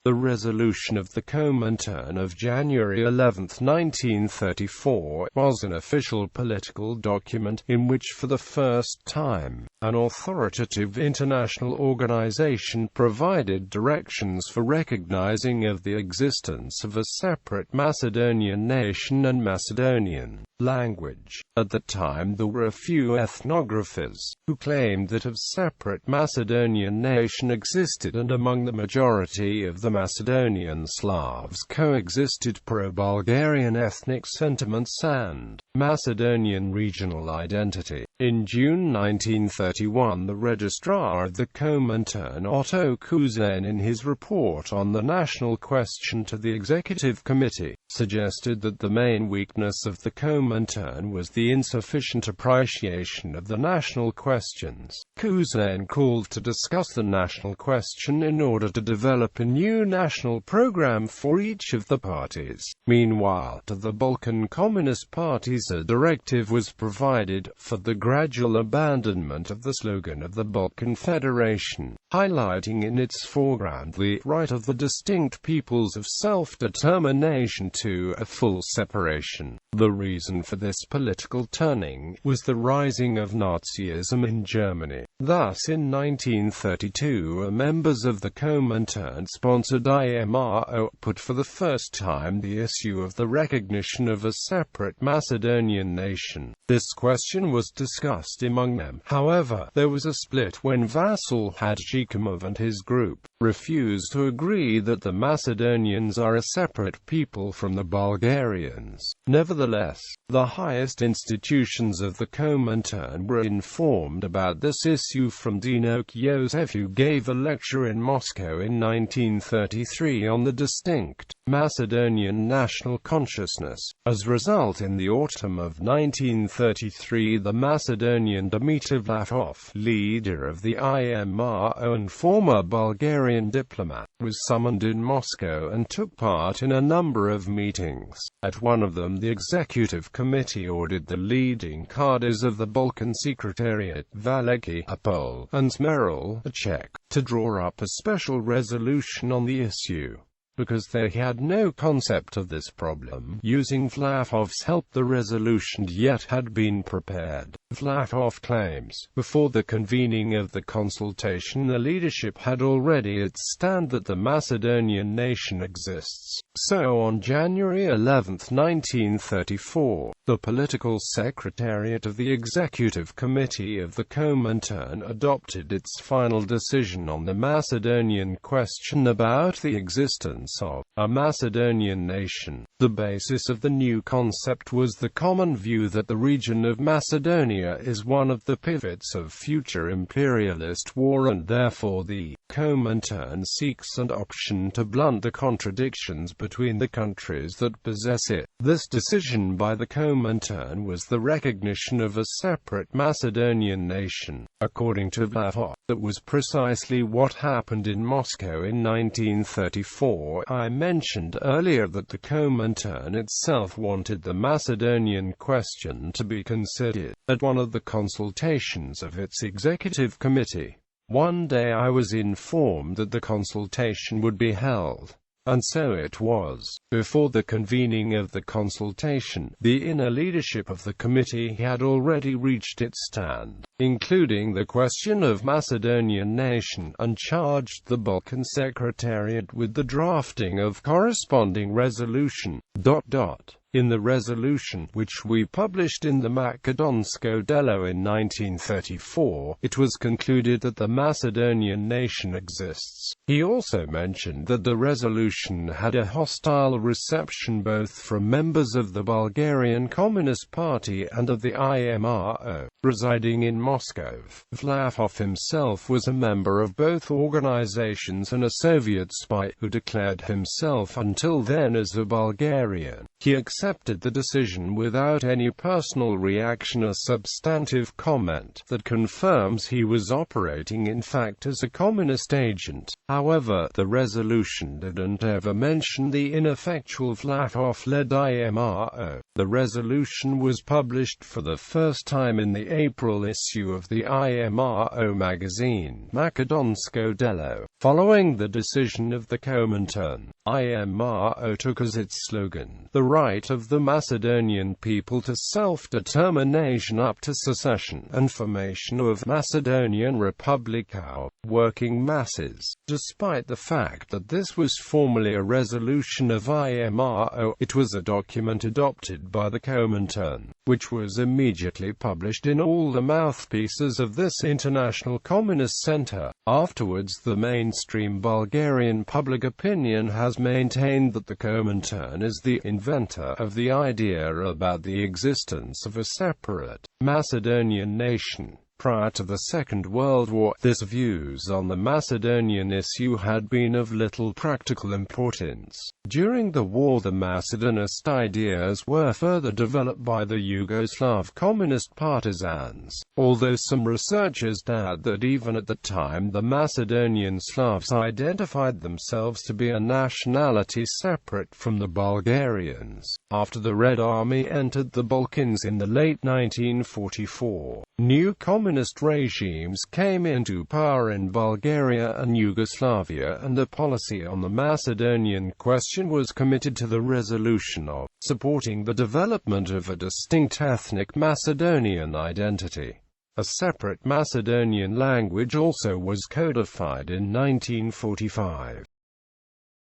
The resolution of the Comintern of January 11, 1934, was an official political document, in which for the first time, an authoritative international organization provided directions for recognizing of the existence of a separate Macedonian nation and Macedonian language. At the time there were a few ethnographers who claimed that a separate Macedonian nation existed, and among the majority of the Macedonian Slavs coexisted pro-Bulgarian ethnic sentiments and Macedonian regional identity. In June 1931, the registrar of the Comintern Otto Kuusinen, in his report on the national question to the Executive Committee, suggested that the main weakness of the Comintern was the insufficient appreciation of the national questions. Kuusinen called to discuss the national question in order to develop a new national program for each of the parties. Meanwhile, to the Balkan Communist parties a directive was provided for the gradual abandonment of the slogan of the Balkan Federation, highlighting in its foreground the right of the distinct peoples of self-determination to a full separation. The reason for this political turning was the rising of Nazism in Germany. Thus, in 1932, members of the Comintern-sponsored IMRO put for the first time the issue of the recognition of a separate Macedonian nation. This question was discussed among them. However, there was a split when Vasil Hadjikamov and his group refused to agree that the Macedonians are a separate people from the Bulgarians. Nevertheless, the highest institutions of the Comintern were informed about this issue from Dino Kiosev, who gave a lecture in Moscow in 1933 on the distinct Macedonian national consciousness. As a result, in the autumn of 1933, the Macedonian Dimitar Vlasov, leader of the IMRO and former Bulgarian diplomat, was summoned in Moscow and took part in a number of meetings. At one of them, the Executive Committee ordered the leading cadres of the Balkan Secretariat, Valeki, a Pole, and Smeril, a Czech, to draw up a special resolution on the issue. Because they had no concept of this problem, using Vlasov's help the resolution yet had been prepared. Vlasov claims, before the convening of the consultation the leadership had already at stand that the Macedonian nation exists. So on January 11, 1934, the political secretariat of the Executive Committee of the Comintern adopted its final decision on the Macedonian question about the existence of a Macedonian nation. The basis of the new concept was the common view that the region of Macedonia is one of the pivots of future imperialist war, and therefore the Comintern seeks an option to blunt the contradictions between the countries that possess it. This decision by the Comintern was the recognition of a separate Macedonian nation. According to Vlasov, that was precisely what happened in Moscow in 1934. I mentioned earlier that the Comintern itself wanted the Macedonian question to be considered at one of the consultations of its executive committee. One day I was informed that the consultation would be held. And so it was. Before the convening of the consultation, the inner leadership of the committee had already reached its stand, including the question of Macedonian nation, and charged the Balkan Secretariat with the drafting of corresponding resolution. In the resolution, which we published in the Macedonsko Delo in 1934, it was concluded that the Macedonian nation exists. He also mentioned that the resolution had a hostile reception both from members of the Bulgarian Communist Party and of the IMRO, residing in Moscow. Vlasov himself was a member of both organizations and a Soviet spy who declared himself until then as a Bulgarian. He accepted the decision without any personal reaction, a substantive comment that confirms he was operating in fact as a communist agent. However, the resolution didn't ever mention the ineffectual Vlasov-led IMRO. The resolution was published for the first time in the April issue issue of the IMRO magazine, Macedonsko Delo. Following the decision of the Comintern, IMRO took as its slogan, "The right of the Macedonian people to self-determination up to secession, and formation of Macedonian Republic our working masses." Despite the fact that this was formally a resolution of IMRO, it was a document adopted by the Comintern, which was immediately published in all the mouthpieces of this international communist center. Afterwards, the mainstream Bulgarian public opinion has maintained that the Comintern is the inventor of the idea about the existence of a separate Macedonian nation. Prior to the Second World War, this views on the Macedonian issue had been of little practical importance. During the war, the Macedonist ideas were further developed by the Yugoslav communist partisans, although some researchers doubt that even at the time the Macedonian Slavs identified themselves to be a nationality separate from the Bulgarians. After the Red Army entered the Balkans in the late 1944, new communist regimes came into power in Bulgaria and Yugoslavia, and a policy on the Macedonian question was committed to the resolution of supporting the development of a distinct ethnic Macedonian identity. A separate Macedonian language also was codified in 1945.